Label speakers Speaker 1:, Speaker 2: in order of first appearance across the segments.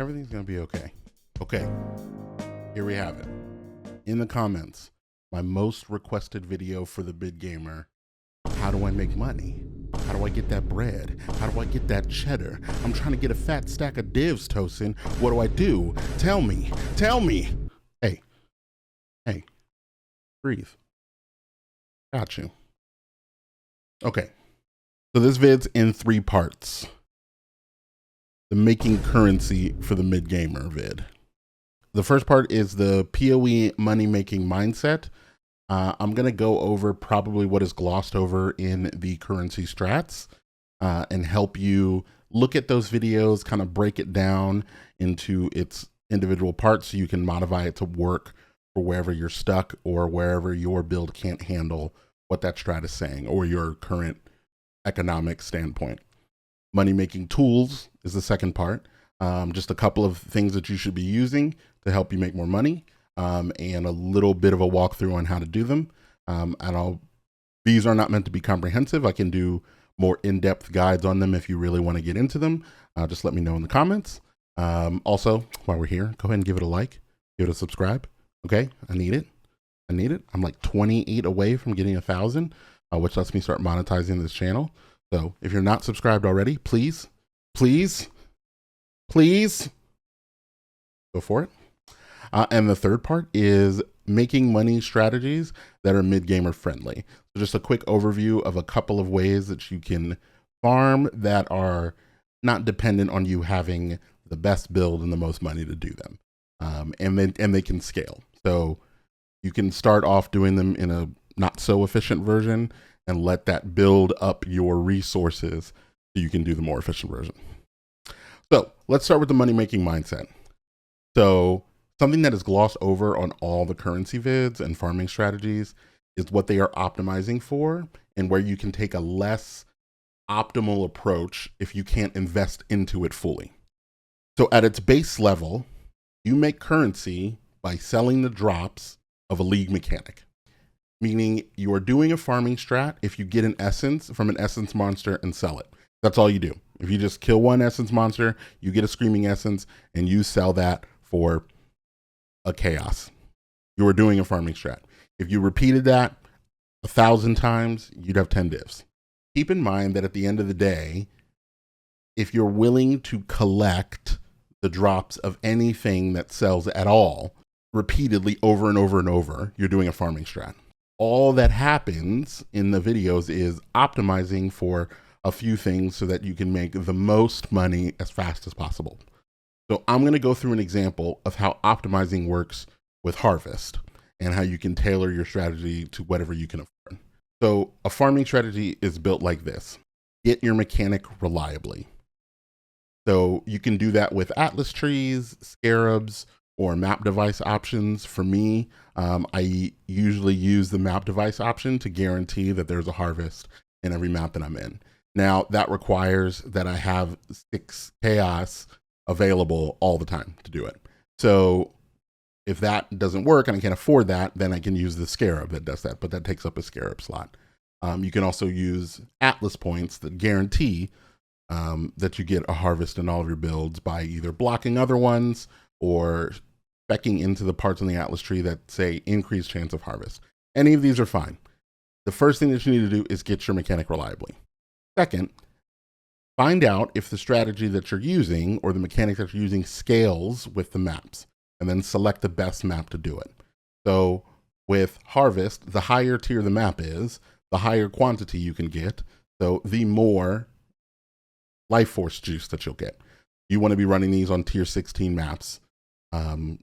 Speaker 1: Everything's gonna be okay. Okay, here we have it. In the comments, my most requested video for the Bid Gamer. How do I make money? How do I get that bread? How do I get that cheddar? I'm trying to get a fat stack of divs, Tosin. What do I do? Tell me. Tell me. Hey, breathe. Got you. Okay, so this vid's in 3 parts. The making currency for the mid gamer vid. The first part is the PoE money making mindset. I'm going to go over probably what is glossed over in the currency strats and help you look at those videos, kind of break it down into its individual parts so you can modify it to work for wherever you're stuck or wherever your build can't handle what that strat is saying or your current economic standpoint. Money making tools is the second part. Just a couple of things that you should be using to help you make more money, and a little bit of a walkthrough on how to do them. These are not meant to be comprehensive. I can do more in-depth guides on them if you really want to get into them. Just let me know in the comments. Also, while we're here, go ahead and give it a like, give it a subscribe. Okay, I need it. I'm like 28 away from getting 1,000, which lets me start monetizing this channel. So if you're not subscribed already, please go for it. And the third part is making money strategies that are mid-gamer friendly. So just a quick overview of a couple of ways that you can farm that are not dependent on you having the best build and the most money to do them. And they can scale. So you can start off doing them in a not so efficient version and let that build up your resources so you can do the more efficient version. So let's start with the money-making mindset. So something that is glossed over on all the currency vids and farming strategies is what they are optimizing for and where you can take a less optimal approach if you can't invest into it fully. So at its base level, you make currency by selling the drops of a league mechanic, meaning you are doing a farming strat if you get an essence from an essence monster and sell it. That's all you do. If you just kill one essence monster, you get a screaming essence and you sell that for a chaos. You are doing a farming strat. If you repeated that 1,000 times, you'd have 10 divs. Keep in mind that at the end of the day, if you're willing to collect the drops of anything that sells at all repeatedly over and over and over, you're doing a farming strat. All that happens in the videos is optimizing for a few things so that you can make the most money as fast as possible. So I'm going to go through an example of how optimizing works with Harvest and how you can tailor your strategy to whatever you can afford. So a farming strategy is built like this. Get your mechanic reliably. So you can do that with Atlas trees, scarabs, or map device options. For me, I usually use the map device option to guarantee that there's a harvest in every map that I'm in. Now, that requires that I have 6 chaos available all the time to do it. So if that doesn't work and I can't afford that, then I can use the scarab that does that, but that takes up a scarab slot. You can also use Atlas points that guarantee that you get a harvest in all of your builds by either blocking other ones or specking into the parts on the Atlas tree that say increased chance of harvest. Any of these are fine. The first thing that you need to do is get your mechanic reliably. Second, find out if the strategy that you're using or the mechanic that you're using scales with the maps, and then select the best map to do it. So with Harvest, the higher tier the map is, the higher quantity you can get, so the more life force juice that you'll get. You want to be running these on tier 16 maps to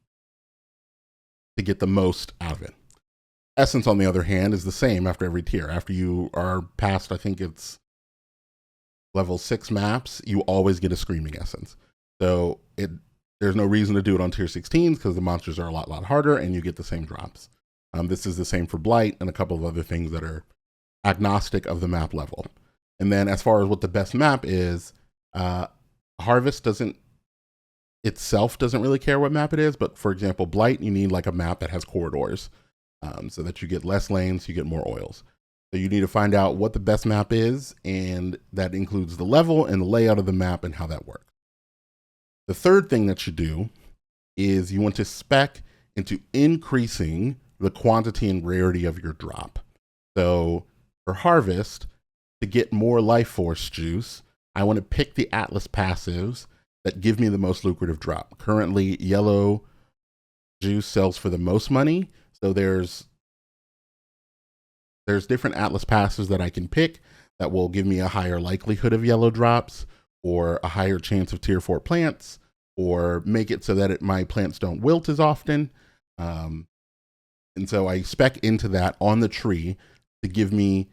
Speaker 1: get the most out of it. Essence, on the other hand, is the same after every tier. After you are past, I think it's level 6 maps, you always get a screaming essence. So there's no reason to do it on tier 16s because the monsters are a lot harder and you get the same drops. This is the same for Blight and a couple of other things that are agnostic of the map level. And then as far as what the best map is, Harvest doesn't really care what map it is, but for example, Blight, you need like a map that has corridors so that you get less lanes, you get more oils. So you need to find out what the best map is, and that includes the level and the layout of the map and how that works. The third thing that you do is you want to spec into increasing the quantity and rarity of your drop. So for harvest, to get more life force juice, I want to pick the Atlas passives that give me the most lucrative drop. Currently, yellow juice sells for the most money. So there's different Atlas passives that I can pick that will give me a higher likelihood of yellow drops, or a higher chance of tier 4 plants, or make it so that my plants don't wilt as often. And so I spec into that on the tree to give me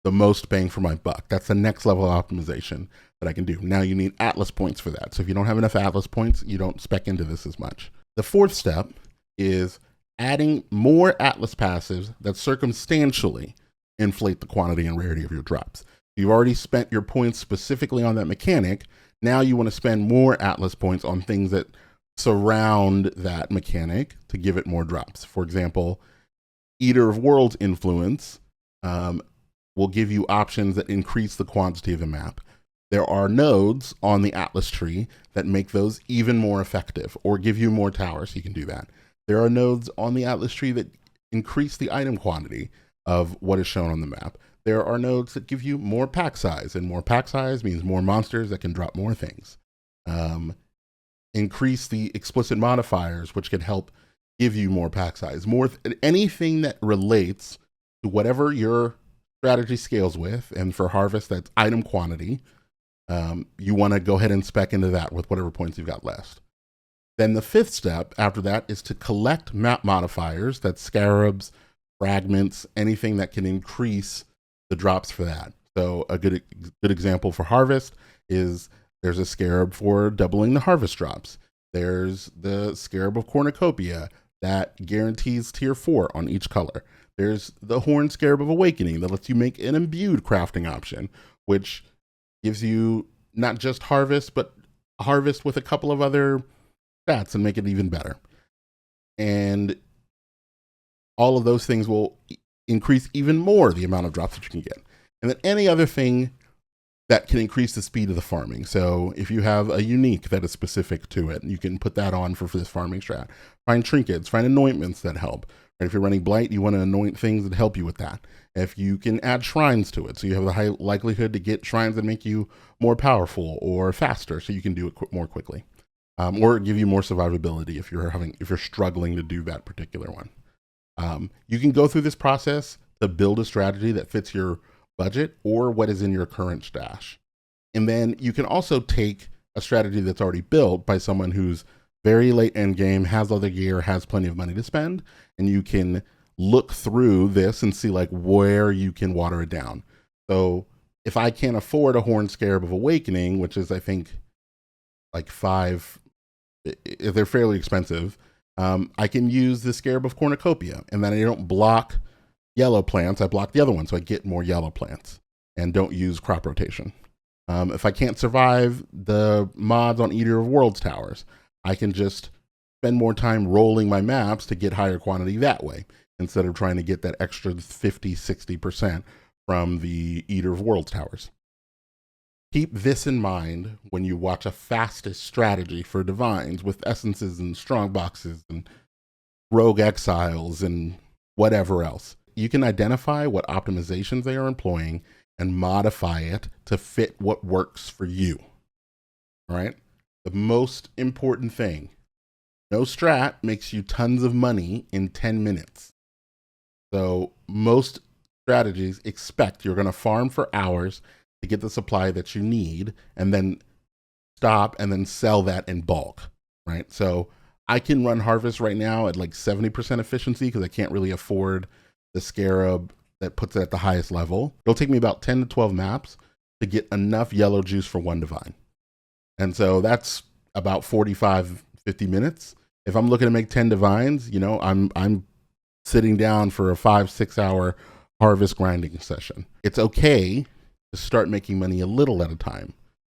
Speaker 1: the most bang for my buck. That's the next level of optimization that I can do. Now you need Atlas points for that. So if you don't have enough Atlas points, you don't spec into this as much. The fourth step is adding more Atlas passives that circumstantially inflate the quantity and rarity of your drops. You've already spent your points specifically on that mechanic. Now you want to spend more Atlas points on things that surround that mechanic to give it more drops. For example, Eater of Worlds influence will give you options that increase the quantity of the map. There are nodes on the Atlas tree that make those even more effective, or give you more towers, so you can do that. There are nodes on the Atlas tree that increase the item quantity of what is shown on the map. There are nodes that give you more pack size, and more pack size means more monsters that can drop more things. Increase the explicit modifiers, which can help give you more pack size. Anything that relates to whatever your strategy scales with, and for harvest, that's item quantity. You want to go ahead and spec into that with whatever points you've got left. Then the fifth step after that is to collect map modifiers, that's scarabs, fragments, anything that can increase the drops for that. So a good example for harvest is there's a scarab for doubling the harvest drops. There's the Scarab of Cornucopia that guarantees tier 4 on each color. There's the Horn Scarab of Awakening that lets you make an imbued crafting option, which gives you not just harvest, but harvest with a couple of other stats and make it even better. And all of those things will increase even more the amount of drops that you can get. And then any other thing that can increase the speed of the farming. So if you have a unique that is specific to it, you can put that on for this farming strat. Find trinkets, find anointments that help. Right? If you're running Blight, you want to anoint things that help you with that. If you can add shrines to it, so you have the high likelihood to get shrines that make you more powerful or faster, so you can do it more quickly. Or give you more survivability if you're struggling to do that particular one. You can go through this process to build a strategy that fits your budget or what is in your current stash. And then you can also take a strategy that's already built by someone who's very late end game, has other gear, has plenty of money to spend, and you can look through this and see like where you can water it down. So if I can't afford a Horn Scarab of Awakening, which is I think like 5, they're fairly expensive, I can use the Scarab of Cornucopia, and then I don't block yellow plants, I block the other one, so I get more yellow plants and don't use crop rotation. If I can't survive the mods on Eater of Worlds towers, I can just spend more time rolling my maps to get higher quantity that way, instead of trying to get that extra 50, 60% from the Eater of Worlds towers. Keep this in mind when you watch a fastest strategy for divines with essences and strong boxes and rogue exiles and whatever else. You can identify what optimizations they are employing and modify it to fit what works for you. All right? The most important thing, no strat makes you tons of money in 10 minutes. So most strategies expect you're going to farm for hours to get the supply that you need and then stop and then sell that in bulk, right? So I can run harvest right now at like 70% efficiency because I can't really afford the scarab that puts it at the highest level. It'll take me about 10 to 12 maps to get enough yellow juice for one divine. And so that's about 45, 50 minutes. If I'm looking to make 10 divines, you know, I'm sitting down for a 5-6 hour harvest grinding session. It's okay to start making money a little at a time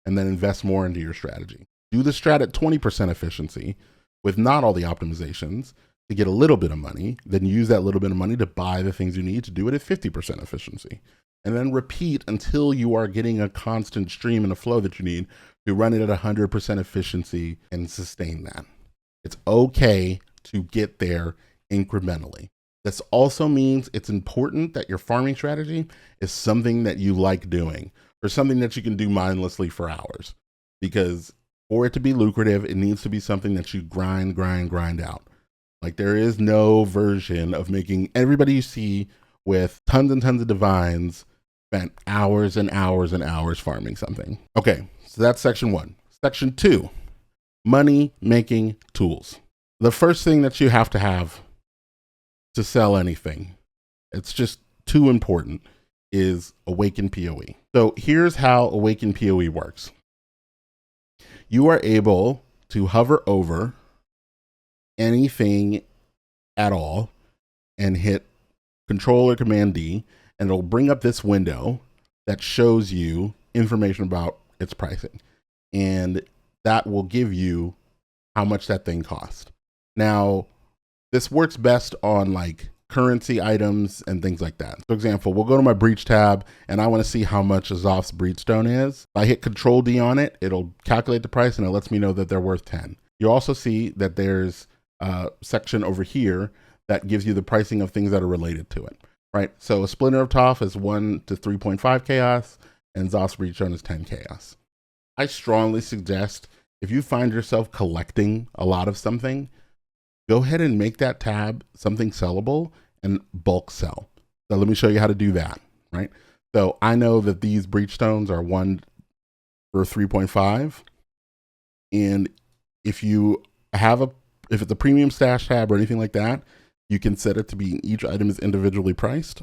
Speaker 1: and then invest more into your strategy. Do the strat at 20% efficiency with not all the optimizations. to get a little bit of money, then use that little bit of money to buy the things you need to do it at 50% efficiency. And then repeat until you are getting a constant stream and a flow that you need to run it at 100% efficiency and sustain that. It's okay to get there incrementally. This also means it's important that your farming strategy is something that you like doing or something that you can do mindlessly for hours. Because for it to be lucrative, it needs to be something that you grind out. Like there is no version of making everybody you see with tons and tons of divines spent hours and hours and hours farming something. Okay, so that's section 1. Section 2, money making tools. The first thing that you have to sell anything, it's just too important, is Awaken PoE. So here's how Awaken PoE works. You are able to hover over anything at all and hit Control or Command D, and it'll bring up this window that shows you information about its pricing. And that will give you how much that thing costs. Now, this works best on like currency items and things like that. For example, we'll go to my breach tab and I want to see how much Azoth's Breachstone is. If I hit Control D on it, it'll calculate the price and it lets me know that they're worth 10. You'll also see that there's a section over here that gives you the pricing of things that are related to it, right? So a Splinter of Toph is 1 to 3.5 chaos and Azoth's Breachstone is 10 chaos. I strongly suggest if you find yourself collecting a lot of something, go ahead and make that tab something sellable and bulk sell. So let me show you how to do that, right? So I know that these Breachstones are 1 for 3.5. And if it's a premium stash tab or anything like that, you can set it to be each item is individually priced.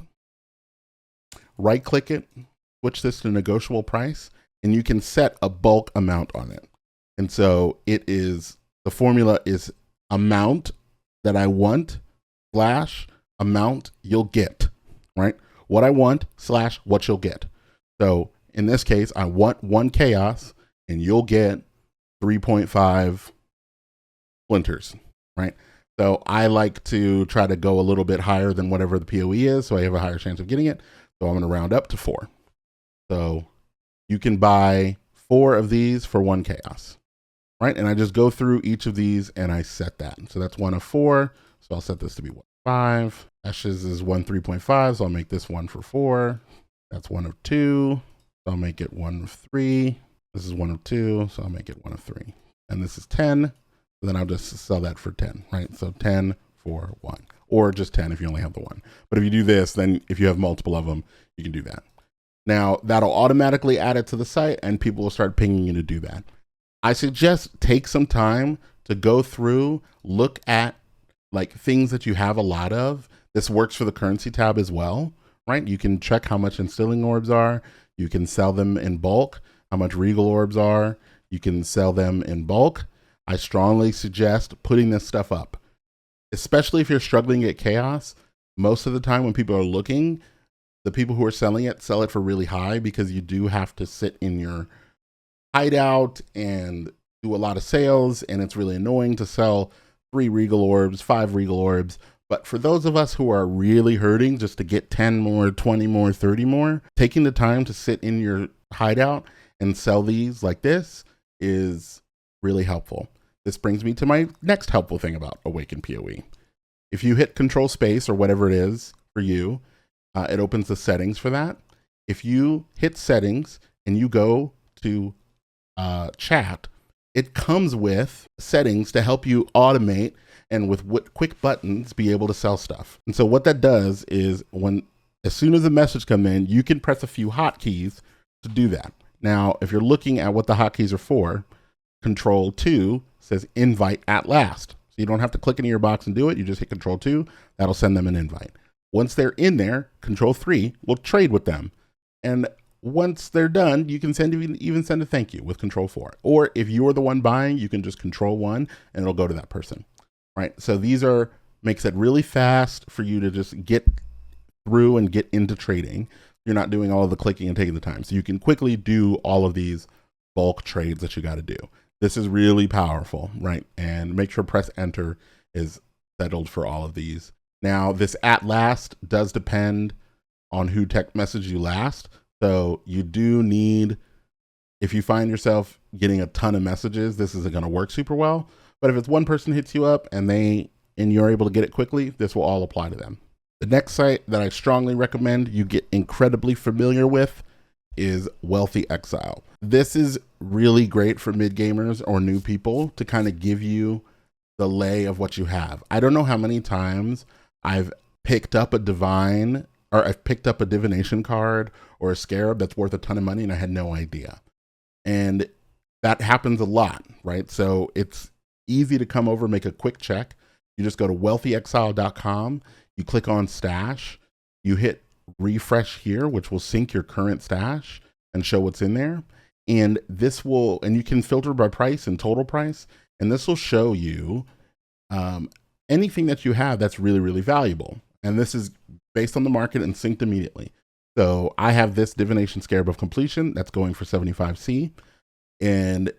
Speaker 1: Right click it, switch this to negotiable price, and you can set a bulk amount on it. And so the formula is amount that I want / amount you'll get, right? What I want / what you'll get. So in this case, I want 1 chaos and you'll get 3.5 splinters, right? So I like to try to go a little bit higher than whatever the PoE is, so I have a higher chance of getting it. So I'm going to round up to 4. So you can buy 4 of these for 1 chaos, right? And I just go through each of these and I set that. So that's 1 of 4. So I'll set this to be 5. Ashes is 1 3.5. So I'll make this 1 for 4. That's 1 of 2. So I'll make it 1 of 3. This is 1 of 2. So I'll make it 1 of 3. And this is 10. So then I'll just sell that for 10, right? So 10 for 1, or just 10 if you only have the 1. But if you do this, then if you have multiple of them, you can do that. Now that'll automatically add it to the site and people will start pinging you to do that. I suggest take some time to go through, look at like things that you have a lot of. This works for the currency tab as well, right? You can check how much instilling orbs are. You can sell them in bulk, how much regal orbs are. You can sell them in bulk. I strongly suggest putting this stuff up, especially if you're struggling at chaos. Most of the time when people are looking, the people who are selling it sell it for really high because you do have to sit in your hideout and do a lot of sales, and it's really annoying to sell 3 regal orbs, 5 regal orbs. But for those of us who are really hurting just to get 10 more, 20 more, 30 more, taking the time to sit in your hideout and sell these like this is really helpful. This brings me to my next helpful thing about Awaken PoE. If you hit Control Space or whatever it is for you, it opens the settings for that. If you hit settings and you go to chat, it comes with settings to help you automate and with quick buttons be able to sell stuff. And so what that does is as soon as the message comes in, you can press a few hotkeys to do that. Now, if you're looking at what the hotkeys are for, Control 2 says invite at last. So you don't have to click into your box and do it. You just hit Control 2. That'll send them an invite. Once they're in there, Control 3 will trade with them. And once they're done, you can even send a thank you with Control 4. Or if you're the one buying, you can just Control 1 and it'll go to that person, right? So these makes it really fast for you to just get through and get into trading. You're not doing all of the clicking and taking the time. So you can quickly do all of these bulk trades that you got to do. This is really powerful, right? And make sure press enter is settled for all of these. Now, this at last does depend on who text messaged you last. So you do need, if you find yourself getting a ton of messages, this isn't going to work super well. But if it's one person hits you up and you're able to get it quickly, this will all apply to them. The next site that I strongly recommend you get incredibly familiar with is Wealthy Exile. This is really great for mid gamers or new people to kind of give you the lay of what you have. I don't know how many times I've picked up a divine, or I've picked up a divination card or a scarab that's worth a ton of money and I had no idea. And that happens a lot, right? So it's easy to come over, make a quick check. You just go to wealthyexile.com, you click on stash, you hit refresh here, which will sync your current stash and show what's in there. And this will, and you can filter by price and total price. And this will show you anything that you have that's really, really valuable. And this is based on the market and synced immediately. So I have this Divination Scarab of Completion that's going for 75C. And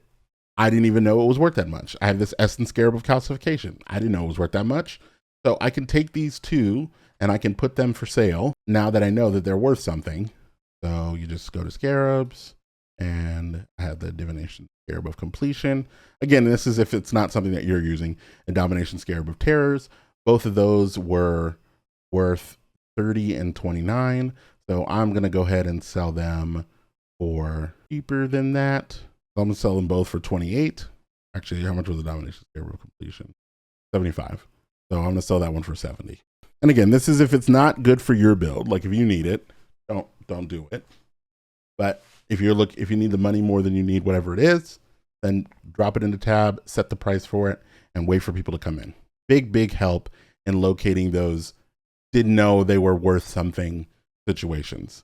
Speaker 1: I didn't even know it was worth that much. I have this Essence Scarab of Calcification. I didn't know it was worth that much. So I can take these two and I can put them for sale now that I know that they're worth something. So you just go to Scarabs, and I have the Divination Scarab of Completion. Again, this is if it's not something that you're using. A Domination Scarab of Terrors. Both of those were worth 30 and 29. So I'm going to go ahead and sell them for cheaper than that. So I'm going to sell them both for 28. Actually, how much was the Domination Scarab of Completion? 75. So I'm going to sell that one for 70. And again, this is if it's not good for your build. Like if you need it, don't do it. But if you need the money more than you need whatever it is, then drop it into tab, set the price for it, and wait for people to come in. Big help in locating those didn't know they were worth something situations.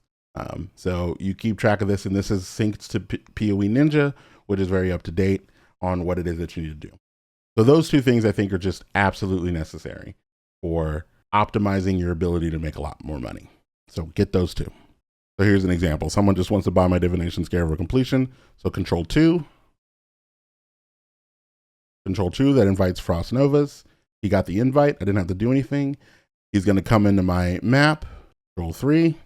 Speaker 1: So you keep track of this, and this is synced to PoE Ninja, which is very up to date on what it is that you need to do. So those two things I think are just absolutely necessary for optimizing your ability to make a lot more money. So get those two. So here's an example. Someone just wants to buy my Divination Scarab of Completion. So Control 2, that invites Frost Novas. He got the invite. I didn't have to do anything. He's going to come into my map. Control 3.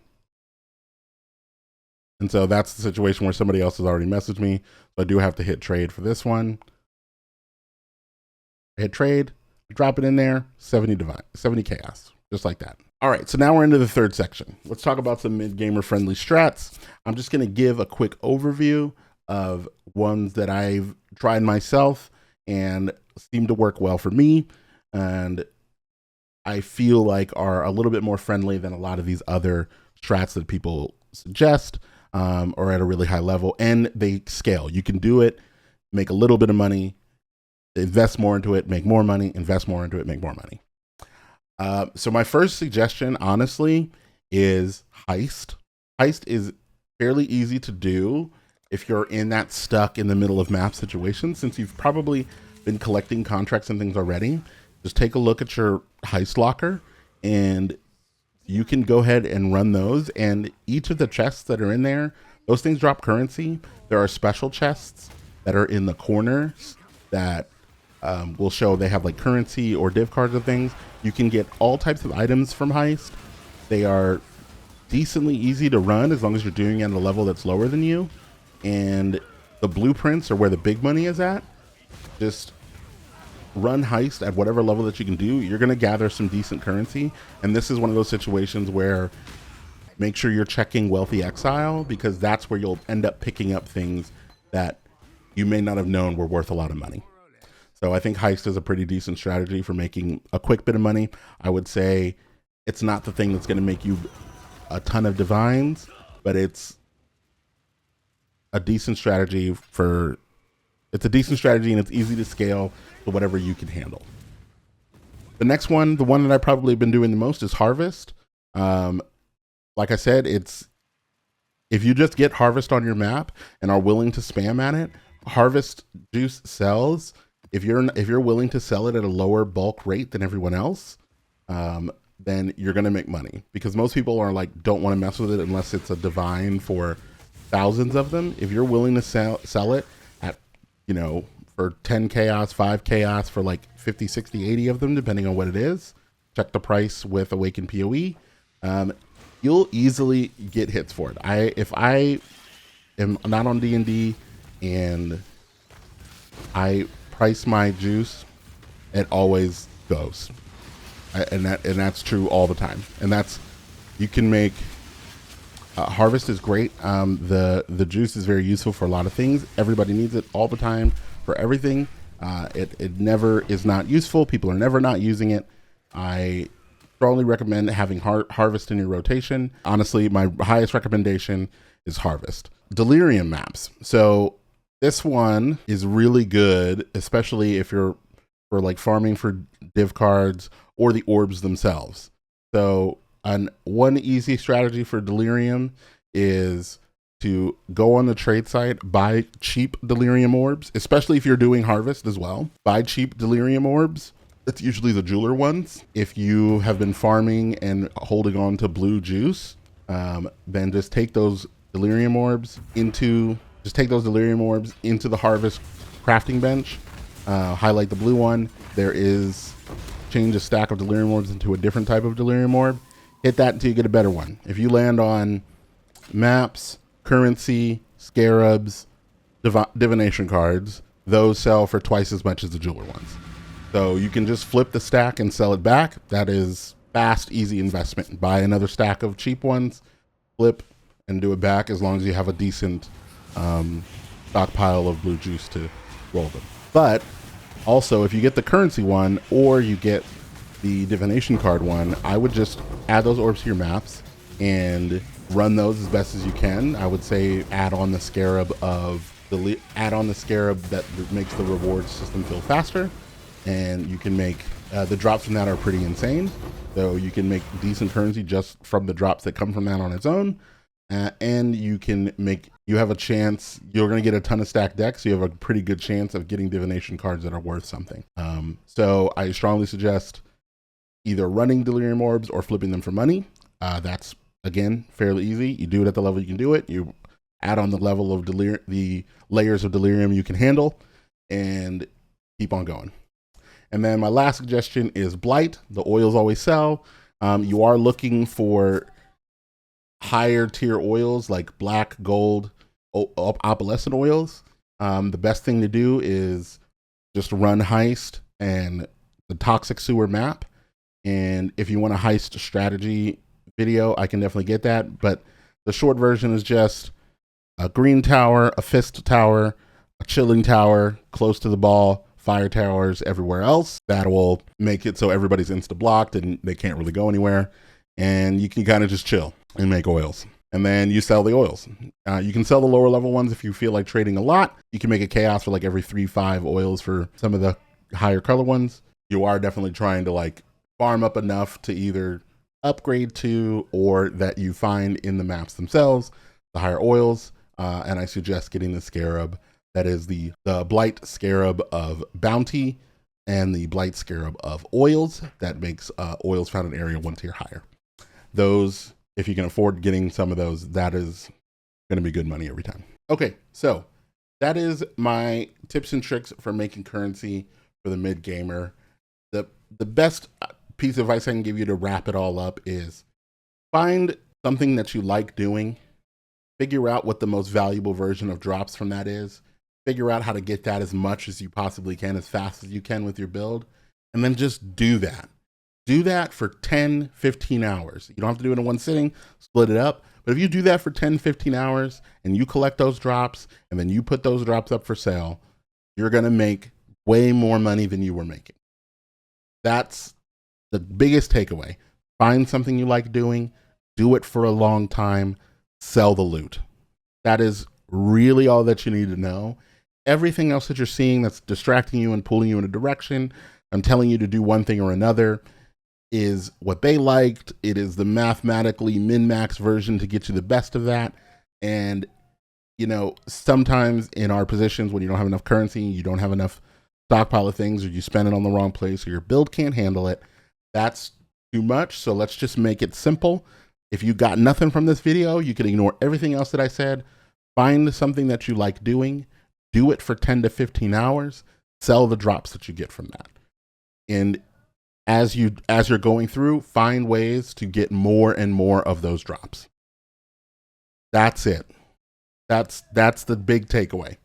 Speaker 1: And so that's the situation where somebody else has already messaged me. So I do have to hit trade for this one. I hit trade, drop it in there, 70 chaos, just like that. All right, so now we're into the third section. Let's talk about some mid-gamer friendly strats. I'm just gonna give a quick overview of ones that I've tried myself and seem to work well for me, and I feel like are a little bit more friendly than a lot of these other strats that people suggest, or at a really high level, and they scale. You can do it, make a little bit of money, invest more into it, make more money, invest more into it, make more money. So my first suggestion, honestly, is Heist. Heist is fairly easy to do if you're in that stuck in the middle of map situation. Since you've probably been collecting contracts and things already, just take a look at your Heist locker and you can go ahead and run those. And each of the chests that are in there, those things drop currency. There are special chests that are in the corners that will show they have like currency or div cards and things. You can get all types of items from Heist. They are decently easy to run as long as you're doing it at a level that's lower than you. And the blueprints are where the big money is at. Just run Heist at whatever level that you can do. You're going to gather some decent currency. And this is one of those situations where make sure you're checking Wealthy Exile, because that's where you'll end up picking up things that you may not have known were worth a lot of money. So I think Heist is a pretty decent strategy for making a quick bit of money. I would say it's not the thing that's going to make you a ton of divines, but it's a decent strategy and it's easy to scale to whatever you can handle. The next one, the one that I've probably been doing the most, is Harvest. Like I said, if you just get Harvest on your map and are willing to spam at it, Harvest juice sells. If you're willing to sell it at a lower bulk rate than everyone else, then you're going to make money, because most people are like, don't want to mess with it unless it's a divine for thousands of them. If you're willing to sell it at, for 10 chaos, 5 chaos for like 50, 60, 80 of them, depending on what it is. Check the price with Awakened PoE. You'll easily get hits for it. If I am not on D&D and I price my juice, it always goes. And that's true all the time. And that's, you can make, harvest is great. The juice is very useful for a lot of things. Everybody needs it all the time for everything. It never is not useful. People are never not using it. I strongly recommend having harvest in your rotation. Honestly, my highest recommendation is harvest. Delirium maps. So this one is really good, especially if you're for like farming for div cards or the orbs themselves. So one easy strategy for Delirium is to go on the trade site, buy cheap Delirium orbs, especially if you're doing harvest as well. Buy cheap Delirium orbs. It's usually the jeweler ones. If you have been farming and holding on to blue juice, then just take those Delirium orbs into the harvest crafting bench. Highlight the blue one. Change a stack of Delirium orbs into a different type of Delirium orb. Hit that until you get a better one. If you land on maps, currency, scarabs, divination cards, those sell for twice as much as the jeweler ones. So you can just flip the stack and sell it back. That is fast, easy investment. Buy another stack of cheap ones, flip, and do it back as long as you have a decent stockpile of blue juice to roll them. But also, if you get the currency one or you get the divination card one, I would just add those orbs to your maps and run those as best as you can. I would say add on the scarab that makes the reward system feel faster, and you can make the drops from that are pretty insane. So you can make decent currency just from the drops that come from that on its own. And you have a chance, you're going to get a ton of stacked decks, so you have a pretty good chance of getting divination cards that are worth something. So I strongly suggest either running Delirium Orbs or flipping them for money. That's, again, fairly easy. You do it at the level you can do it. You add on the level of the layers of Delirium you can handle, and keep on going. And then my last suggestion is Blight. The oils always sell. You are looking for higher tier oils like black, gold, opalescent oils. The best thing to do is just run Heist and the Toxic Sewer map. And if you want a Heist strategy video, I can definitely get that. But the short version is just a green tower, a fist tower, a chilling tower close to the ball, fire towers everywhere else. That will make it so everybody's insta-blocked and they can't really go anywhere. And you can kind of just chill and make oils. And then you sell the oils. You can sell the lower level ones if you feel like trading a lot. You can make a chaos for like every 3-5 oils for some of the higher color ones. You are definitely trying to like farm up enough to either upgrade to or that you find in the maps themselves, the higher oils. And I suggest getting the scarab. That is the Blight Scarab of Bounty and the Blight Scarab of Oils. That makes oils found in area 1 tier higher. Those, if you can afford getting some of those, that is going to be good money every time. Okay, so that is my tips and tricks for making currency for the mid gamer. The best piece of advice I can give you to wrap it all up is find something that you like doing. Figure out what the most valuable version of drops from that is. Figure out how to get that as much as you possibly can, as fast as you can with your build, and then just do that. Do that for 10, 15 hours. You don't have to do it in one sitting, split it up. But if you do that for 10, 15 hours and you collect those drops and then you put those drops up for sale, you're going to make way more money than you were making. That's the biggest takeaway. Find something you like doing, do it for a long time, sell the loot. That is really all that you need to know. Everything else that you're seeing that's distracting you and pulling you in a direction and telling you to do one thing or another is what they liked. It is the mathematically min-max version to get you the best of that. And, you know, sometimes in our positions when you don't have enough currency, you don't have enough stockpile of things, or you spend it on the wrong place, or your build can't handle it, that's too much. So let's just make it simple. If you got nothing from this video, you can ignore everything else that I said. Find something that you like doing, do it for 10 to 15 hours, sell the drops that you get from that. And as you're going through, find ways to get more and more of those drops. That's it. That's the big takeaway.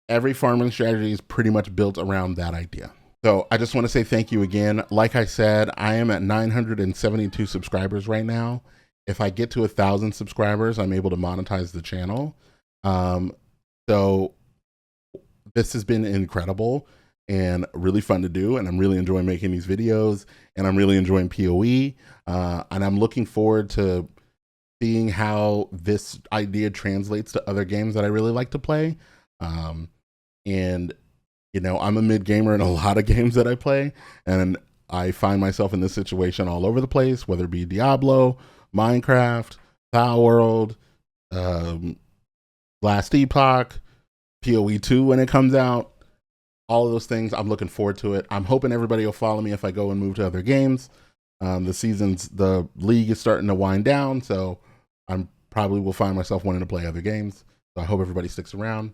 Speaker 1: Every farming strategy is pretty much built around that idea. So I just want to say thank you again. Like I said, I am at 972 subscribers right now. If I get to 1,000 subscribers, I'm able to monetize the channel. So this has been incredible and really fun to do. And I'm really enjoying making these videos, and I'm really enjoying PoE. And I'm looking forward to seeing how this idea translates to other games that I really like to play. And you know, I'm a mid gamer in a lot of games that I play, and I find myself in this situation all over the place, whether it be Diablo, Minecraft, Power World, Last Epoch, PoE 2 when it comes out, all of those things. I'm looking forward to it. I'm hoping everybody will follow me if I go and move to other games. The league is starting to wind down, so I'm probably will find myself wanting to play other games. So I hope everybody sticks around.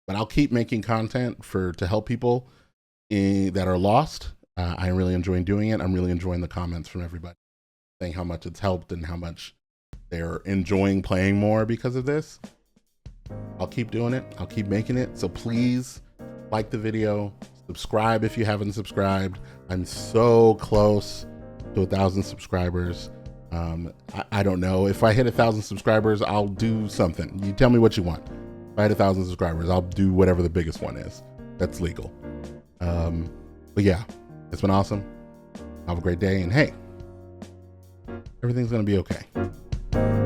Speaker 1: But I'll keep making content to help people that are lost. I'm really enjoying doing it. I'm really enjoying the comments from everybody saying how much it's helped and how much they're enjoying playing more because of this. I'll keep doing it. I'll keep making it. So please like the video, subscribe if you haven't subscribed. I'm so close to 1,000 subscribers. I don't know. If I hit 1,000 subscribers, I'll do something. You tell me what you want. If I had 1,000 subscribers, I'll do whatever the biggest one is. That's legal. But yeah, it's been awesome. Have a great day, and hey, everything's gonna be okay.